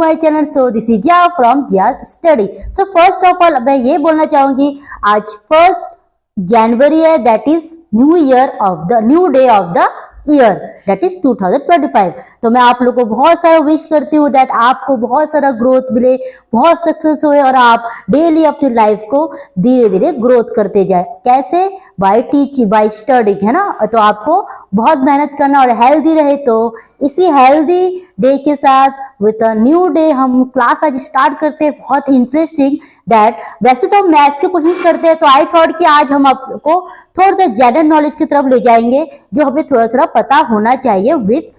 My channel. So this is Jiya from Jiya's study. So first of all मैं ये बोलना चाहूंगी, आज 1 जनवरी है, that is new year of the new day of the year, that is 2025। तो मैं आप लोगों को बहुत सारा विश करती हूँ दैट आपको बहुत सारा ग्रोथ मिले, बहुत सक्सेस हुए और आप डेली अपनी लाइफ को धीरे धीरे ग्रोथ करते जाए। कैसे? बाय टीचिंग, बाय स्टडिंग, है ना। तो आपको बहुत मेहनत करना और हेल्दी रहे। तो इसी हेल्दी डे के साथ विद अ न्यू डे हम क्लास आज स्टार्ट करते हैं, बहुत इंटरेस्टिंग। दैट वैसे तो हम मैथ्स के क्वेश्चंस करते हैं, तो आई थॉट कि आज हम आपको थोड़ा सा जनरल नॉलेज की तरफ ले जाएंगे, जो हमें थोड़ा थोड़ा पता होना चाहिए विद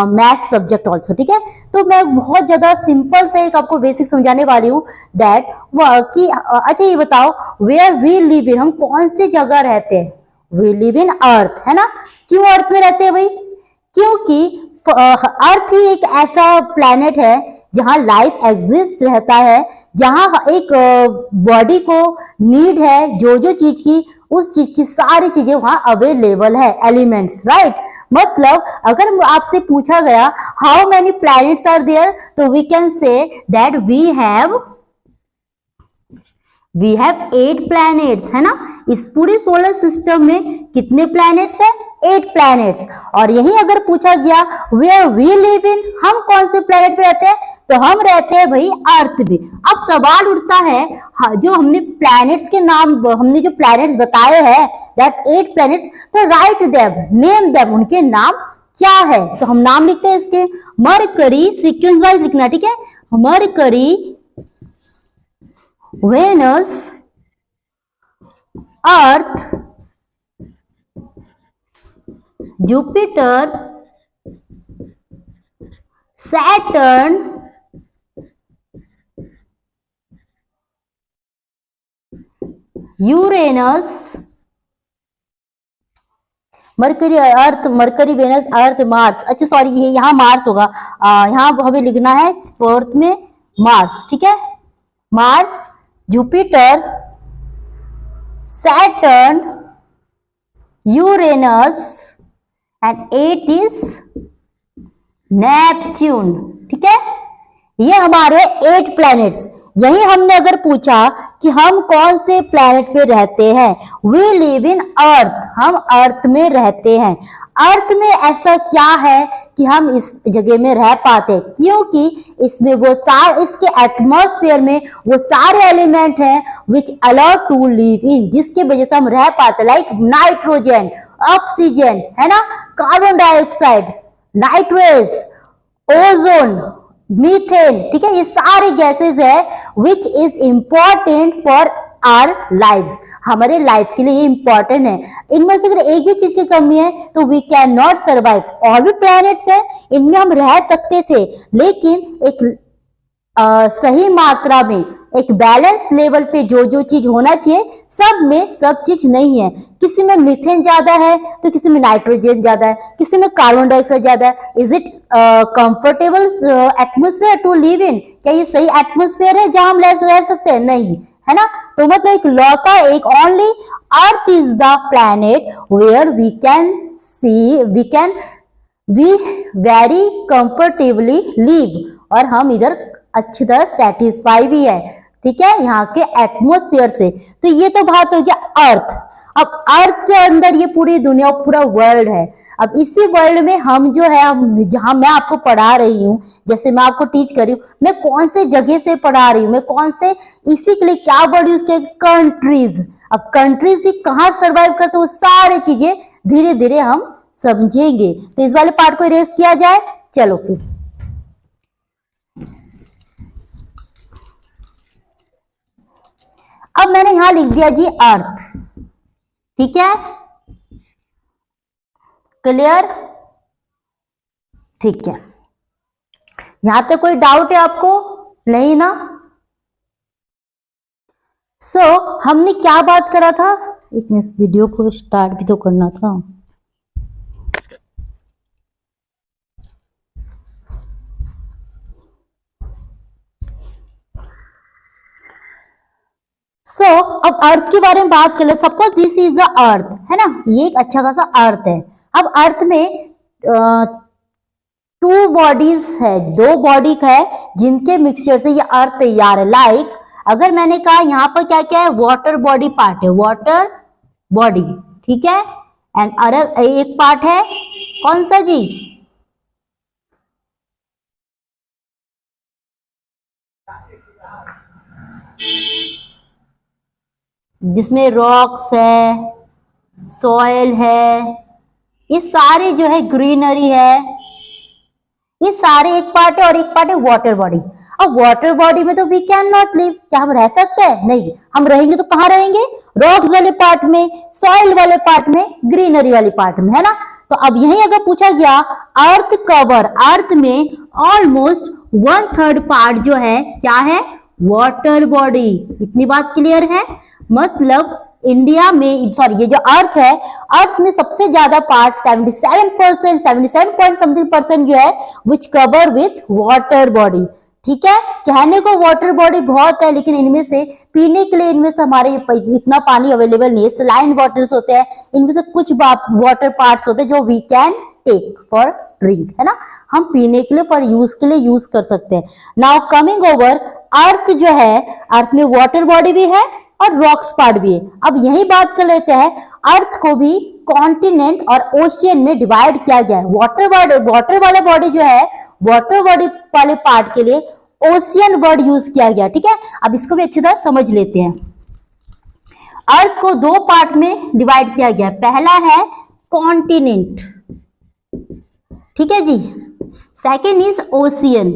मैथ्स सब्जेक्ट ऑल्सो, ठीक है। तो मैं बहुत ज्यादा सिंपल से एक आपको बेसिक समझाने वाली हूँ दैट कि अच्छा ये बताओ, वेयर वी लिव इन, हम कौन सी जगह रहते हैं? वी लिव इन अर्थ, है ना। क्यों अर्थ में रहते हैं भाई? क्योंकि अर्थ ही एक ऐसा प्लैनेट है जहां लाइफ एग्जिस्ट रहता है, जहां एक बॉडी को नीड है जो जो चीज की, उस चीज की सारी चीजें वहां अवेलेबल है, एलिमेंट्स, राइट। मतलब अगर आपसे पूछा गया how many planets are there, तो we can say that we have 8 planets, है ना। इस पूरे सोलर सिस्टम में कितने प्लैनेट्स है? 8 प्लैनेट्स। और यही अगर पूछा गया वेयर वी लिव इन, हम कौन से प्लैनेट पे रहते हैं, तो हम रहते हैं भाई अर्थ पे। अब सवाल उठता है, जो हमने प्लैनेट्स के नाम, हमने जो प्लैनेट्स बताए हैं दैट 8 प्लैनेट्स, तो राइट देम, नेम देम, उनके नाम क्या है? तो हम नाम लिखते हैं इसके, मरकरी, सीक्वेंस वाइज लिखना, ठीक है। मरकरी, वेनस, अर्थ, जुपिटर, सैटर्न, यूरेनस, मरकरी, अर्थ, मरकरी, वेनस, अर्थ, मार्स। अच्छा सॉरी, ये यहां मार्स होगा, यहां हमें लिखना है 4th में मार्स, ठीक है। Mars, Jupiter, Saturn, Uranus and 8 is Neptune, ठीक है। ये हमारे 8 प्लैनेट्स। यही हमने अगर पूछा कि हम कौन से प्लैनेट पे रहते हैं, वी लिव इन अर्थ, हम अर्थ में रहते हैं। अर्थ में ऐसा क्या है कि हम इस जगह में रह पाते हैं? क्योंकि इसमें वो सारे, इसके एटमॉस्फेयर में वो सारे एलिमेंट हैं which allow to live in, जिसके वजह से हम रह पाते, लाइक नाइट्रोजन, ऑक्सीजन, है ना, carbon dioxide, nitrous, ozone, methane, ठीक है। ये सारे गैसेस है which is important for our lives, हमारे लाइफ के लिए ये इंपॉर्टेंट है। इनमें से अगर एक भी चीज की कमी है तो वी कैन नॉट सर्वाइव। और भी प्लैनेट्स है, इनमें हम रह सकते थे, लेकिन एक सही मात्रा में, एक बैलेंस लेवल पे जो जो चीज होना चाहिए, सब में सब चीज नहीं है। किसी में मीथेन ज्यादा है तो किसी में नाइट्रोजन ज्यादा है, किसी में कार्बन डाइऑक्साइड ज्यादा है। Is it comfortable atmosphere to live in? क्या ये सही एटमोस्फेयर है जहां हम रह सकते हैं? नहीं, है ना। तो मतलब एक लौता, एक only earth is the planet where we can see, we very comfortably live, और हम इधर अच्छी तरह सेटिस्फाई भी है, ठीक है, यहाँ के एटमॉस्फेयर से। तो ये तो बात हो गया अर्थ। अब अर्थ के अंदर ये पूरी दुनिया, पूरा वर्ल्ड है। अब इसी वर्ल्ड में हम जो है, जहां मैं आपको पढ़ा रही हूँ, जैसे मैं आपको टीच कर रही हूँ, मैं कौन से जगह से पढ़ा रही हूँ, मैं कौन से, इसी के लिए क्या वर्ड यूज किया? कंट्रीज। अब कंट्रीज भी कहाँ सर्वाइव करते, वो सारी चीजें धीरे धीरे हम समझेंगे। तो इस वाले पार्ट को इरेज किया जाए, चलो फिर। अब मैंने यहां लिख दिया जी अर्थ, ठीक है, क्लियर, ठीक है। यहां तक कोई डाउट है आपको? नहीं ना। हमने क्या बात करा था? एक मिनट, इस वीडियो को स्टार्ट भी तो करना था। अब अर्थ के बारे में बात कर ले। सपोज दिस इज अ अर्थ, है ना, ये एक अच्छा खासा अर्थ है। अब अर्थ में टू बॉडीज है, दो बॉडी है जिनके मिक्सचर से ये अर्थ तैयार है। लाइक अगर मैंने कहा यहाँ पर क्या क्या है, वाटर बॉडी पार्ट है, वाटर बॉडी, ठीक है। एंड अरग एक पार्ट है कौन सा जी, जिसमें रॉक्स है, सॉइल है, ये सारे जो है ग्रीनरी है, ये सारे एक पार्ट है। और एक पार्ट है वाटर बॉडी। अब वाटर बॉडी में तो वी कैन नॉट लिव, क्या हम रह सकते हैं? नहीं। हम रहेंगे तो कहाँ रहेंगे? रॉक्स वाले पार्ट में, सॉइल वाले पार्ट में, ग्रीनरी वाले पार्ट में, है ना। तो अब यही अगर पूछा गया अर्थ कवर, अर्थ में ऑलमोस्ट 1/3 पार्ट जो है क्या है, वाटर बॉडी। इतनी बात क्लियर है? मतलब इंडिया में, सॉरी ये जो अर्थ है, अर्थ में सबसे ज्यादा पार्ट 77%, 77 पॉइंट समथिंग परसेंट जो है विच कवर विथ वाटर बॉडी। ठीक है, कहने को वाटर बॉडी बहुत है, लेकिन इनमें से पीने के लिए इनमें से हमारे इतना पानी अवेलेबल नहीं है। सलाइन वाटर्स होते हैं, इनमें से कुछ वाटर पार्ट्स होते हैं जो we can take for drink, है ना, हम पीने के लिए फॉर यूज के लिए यूज कर सकते हैं। नाउ कमिंग ओवर, अर्थ जो है, अर्थ में वाटर बॉडी भी है और रॉक्स पार्ट भी है। अब यही बात कर लेते हैं, अर्थ को भी कॉन्टिनेंट और ओशियन में डिवाइड किया गया है। वाटर वाला बॉडी जो है, वाटर बॉडी वाले पार्ट के लिए ओशियन वर्ड यूज किया गया। ठीक है, अब इसको भी अच्छी तरह समझ लेते हैं। अर्थ को दो पार्ट में डिवाइड किया गया है। पहला है कॉन्टिनेंट, ठीक है जी, सेकेंड इज ओशियन।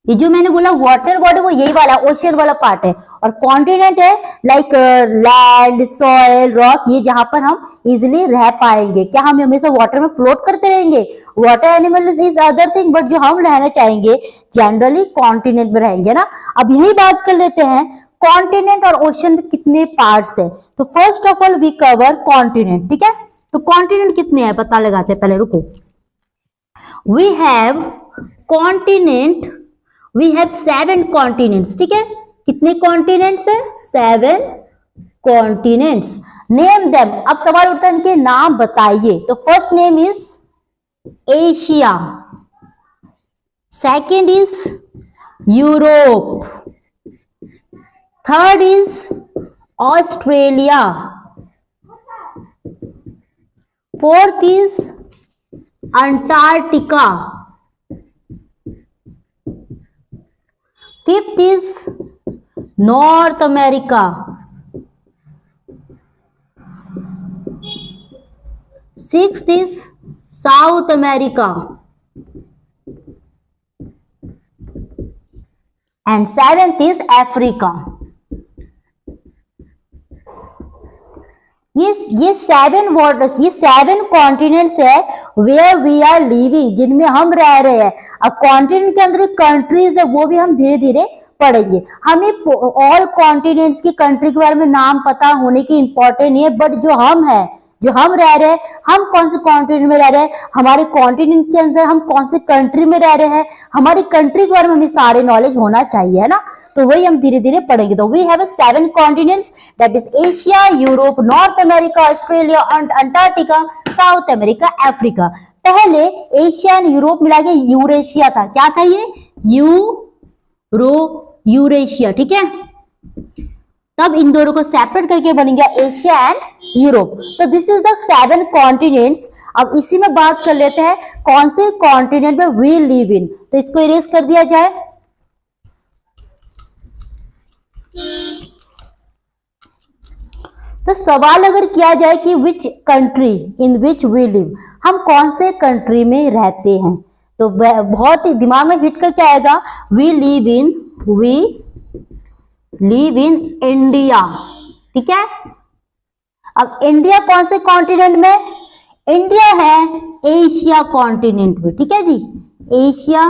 ये जो मैंने बोला वाटर बॉडी वो यही वाला ओशियन वाला पार्ट है, और कॉन्टिनेंट है लाइक लैंड, सॉइल, रॉक, ये जहां पर हम इजिली रह पाएंगे। क्या हम हमेशा वाटर में फ्लोट करते रहेंगे? Water animal is other thing, but जो हम रहना चाहेंगे जनरली कॉन्टिनेंट में रहेंगे ना। अब यही बात कर लेते हैं, कॉन्टिनेंट और ओशन में कितने पार्ट्स है। तो first of all we cover continent. ठीक है, तो कॉन्टिनेंट कितने हैं पता लगाते हैं, पहले रुको। We have continent, we have 7 continents. ठीक है, कितने कॉन्टिनेंट्स है? 7 कॉन्टिनेंट्स। नेम देम, अब सवाल उठता है इनके नाम बताइए। तो first name is Asia, second is Europe, third is Australia, fourth is Antarctica, fifth is north America, sixth is south America, and seventh is Africa. ये 7 वाटर्स, ये 7 कॉन्टिनेंट्स है वेयर वी आर लिविंग, जिनमें हम रह रहे हैं। अब continent के अंदर कंट्रीज है, वो भी हम धीरे धीरे पढ़ेंगे। हमें ऑल कॉन्टिनेंट्स की कंट्री के बारे में नाम पता होने की इंपॉर्टेंट नहीं है, बट जो हम है, जो हम रह रहे हैं, हम कौन से कॉन्टिनेंट में रह रहे हैं, हमारे कॉन्टिनेंट के अंदर हम कौन से कंट्री में रह रहे हैं, हमारी कंट्री के बारे में हमें सारे नॉलेज होना चाहिए, है ना। तो वही हम धीरे धीरे पढ़ेंगे। तो we have 7 continents, that is Asia, Europe, North America, Australia, Antarctica, South America, Africa. पहले एशिया एंड यूरोप मिला के यूरेशिया था। क्या था ये? यूरेशिया। ठीक है, तब इन दोनों को सेपरेट करके बन गया एशिया एंड यूरोप। तो दिस इज द 7 कॉन्टिनेंट्स। अब इसी में बात कर लेते हैं कौन से कॉन्टिनेंट में वी लिव इन। तो इसको इरेज कर दिया जाए। तो सवाल अगर किया जाए कि which country in which we live, हम कौन से कंट्री में रहते हैं, तो बहुत ही दिमाग में हिट करके आएगा, वी लिव इन इंडिया। ठीक है, अब इंडिया कौन से कॉन्टिनेंट में? इंडिया है एशिया कॉन्टिनेंट में। ठीक है जी, एशिया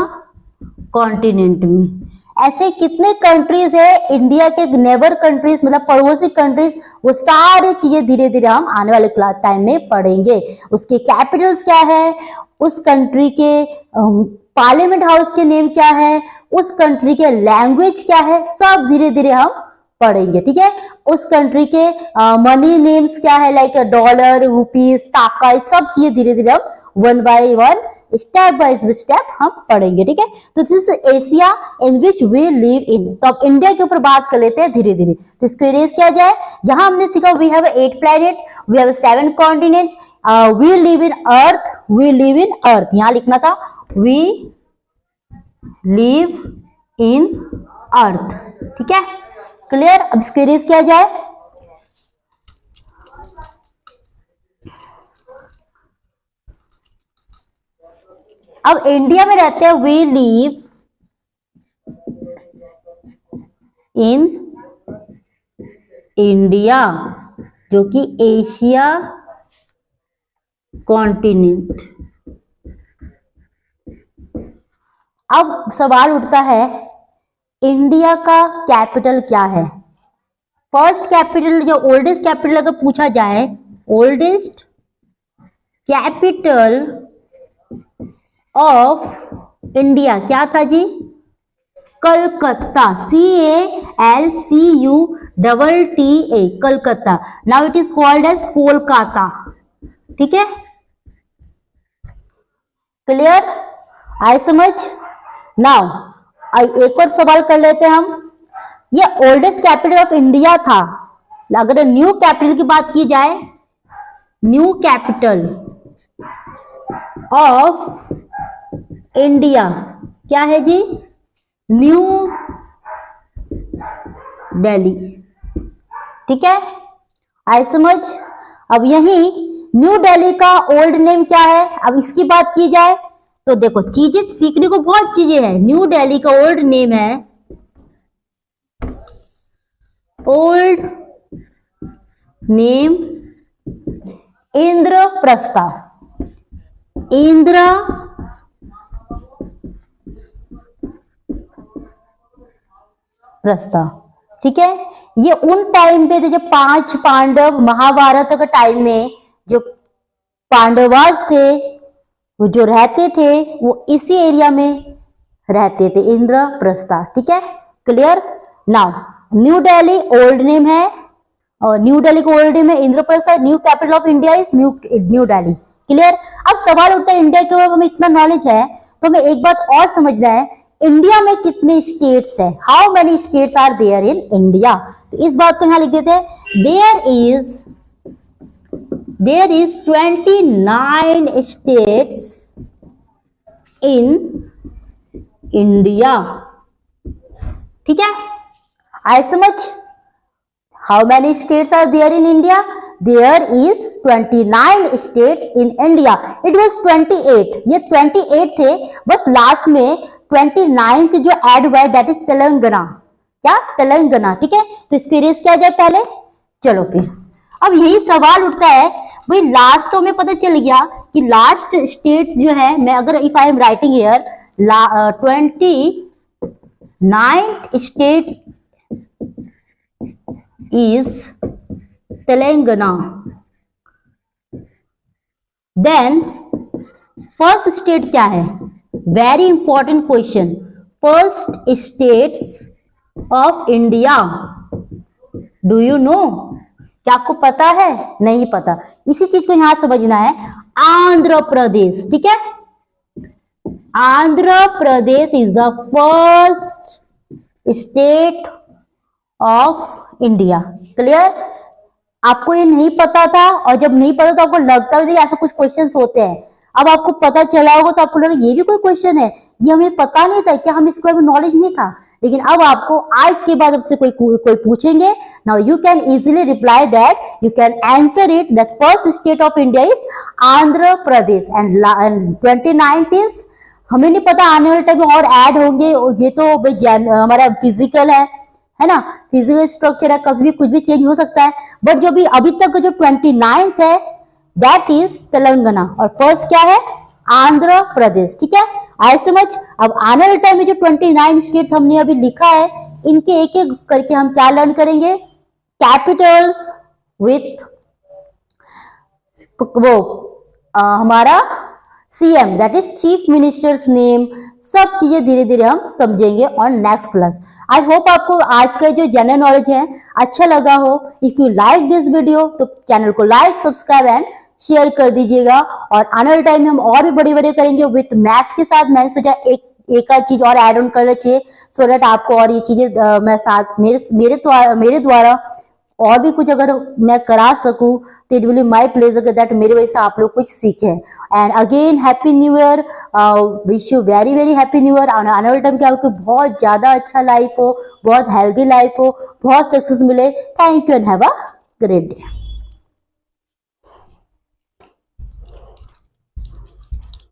कॉन्टिनेंट में। ऐसे कितने कंट्रीज है इंडिया के, नेबर कंट्रीज, मतलब पड़ोसी कंट्रीज, वो सारी चीजें धीरे धीरे हम आने वाले क्लास टाइम में पढ़ेंगे। उसके कैपिटल्स क्या है, उस कंट्री के पार्लियामेंट हाउस के नेम क्या है, उस कंट्री के लैंग्वेज क्या है, सब धीरे धीरे हम पढ़ेंगे। ठीक है, उस कंट्री के मनी नेम्स क्या है, लाइक डॉलर, रुपीज, टाका, सब चीजें धीरे धीरे हम 1 by 1 स्टेप बाय स्टेप हम पढ़ेंगे, ठीक है। तो this is Asia in which we live in. तो अब इंडिया के ऊपर बात कर लेते हैं धीरे धीरे। तो इसको इरेज किया जाए। यहाँ हमने सीखा we have 8 planets, we have 7 continents, we live in earth, we live in earth, यहाँ लिखना था वी लिव इन अर्थ, ठीक है, क्लियर। अब इसको इरेज किया जाए। अब इंडिया में रहते हैं वी लिव इन इंडिया, जो कि एशिया कॉन्टिनेंट। अब सवाल उठता है इंडिया का कैपिटल क्या है। फर्स्ट कैपिटल, जो ओल्डेस्ट कैपिटल अगर पूछा जाए, ओल्डेस्ट कैपिटल ऑफ इंडिया क्या था जी? Calcutta, CALCUTTA, Calcutta. Now it is called as Kolkata, ठीक है, क्लियर, आए समझ। नाउ एक और सवाल कर लेते हैं हम। ये ओल्डेस्ट कैपिटल ऑफ इंडिया था, अगर न्यू कैपिटल की बात की जाए, न्यू कैपिटल ऑफ इंडिया क्या है जी? न्यू दिल्ली, ठीक है, आए समझ। अब यही न्यू दिल्ली का ओल्ड नेम क्या है? अब इसकी बात की जाए तो देखो, चीजें सीखने को बहुत चीजें हैं। न्यू दिल्ली का ओल्ड नेम है, ओल्ड नेम इंद्रप्रस्था, इंद्रप्रस्था, ठीक है। ये उन टाइम पे थे जब 5 पांडव, महाभारत के टाइम में जो पांडवास थे वो जो रहते थे वो इसी एरिया में रहते थे, इंद्रप्रस्था, ठीक है, clear. Now new Delhi old name है, और न्यू दिल्ली का ओल्ड नेम है Indraprastha. New capital of India is new Delhi, clear. अब सवाल उठता है इंडिया के ऊपर हमें इतना नॉलेज है तो हमें एक बात और समझना है, इंडिया में कितने स्टेट्स है, how many states are there in India. तो इस बात को यहां लिख देते हैं, there is 29 states in India, ठीक है, आई समझ। How many states are there in India? There is 29 states in India. It was 28, ये 28 थे, बस लास्ट में 29th जो ऐड हुआ है दैट इज तेलंगाना, क्या? तेलंगाना, ठीक है। तो इसको इरेज किया जाए पहले, चलो फिर। अब यही सवाल उठता है भाई, लास्ट तो हमें पता चल गया कि लास्ट स्टेट्स जो है, मैं अगर if I am writing here 29 states is Telangana, then first state क्या है? Very important question. First states of India, do you know? क्या आपको पता है? नहीं पता, इसी चीज को यहां समझना है। आंध्र प्रदेश, ठीक है, Andhra Pradesh is the first state of India, clear. आपको ये नहीं पता था, और जब नहीं पता तो आपको लगता है ऐसा कुछ क्वेश्चंस होते हैं। अब आपको पता चला होगा तो आपको लगा ये भी कोई क्वेश्चन है, ये हमें पता नहीं था, क्या हमें इसके बारे में नॉलेज नहीं था। लेकिन अब आपको आज के बाद आपसे कोई पूछेंगे, now you can easily reply that, you can answer it, that first state of India is Andhra Pradesh and 29th is, हमें नहीं पता आने वाले टाइम में और ऐड होंगे, ये तो हमारा फिजिकल है ना, फिजिकल स्ट्रक्चर है, कभी भी कुछ भी चेंज हो सकता है। बट जो भी अभी तक जो 29th है दैट इज तेलंगाना, और फर्स्ट क्या है? आंध्र प्रदेश, ठीक है, आए समझ। अब आने वाले टाइम में जो 29 स्टेट्स हमने अभी लिखा है, इनके एक एक करके हम क्या लर्न करेंगे? कैपिटल्स विथ वो हमारा CM, that is chief ministers name, सब चीजें धीरे धीरे हम समझेंगे on next class. I hope आपको आज का जो जनरल नॉलेज है अच्छा लगा हो। If you like this video तो चैनल को लाइक, सब्सक्राइब एंड शेयर कर दीजिएगा। और आने वाले टाइम में हम और भी बड़े बड़े करेंगे विथ मैथ्स के साथ। मैंने सोचा एक आध चीज और ऐड ऑन करना चाहिए सो दैट आपको और ये चीजें मैं साथ मेरे द्वारा और भी कुछ अगर मैं करा सकूं तो it will be my pleasure that मेरे वजह से आप लोग कुछ सीखें। And again happy new year, wish you very very happy new year. आने वाले टाइम के आपको बहुत ज्यादा अच्छा लाइफ हो, बहुत हेल्दी लाइफ हो, बहुत सक्सेस मिले। Thank you and have a great day.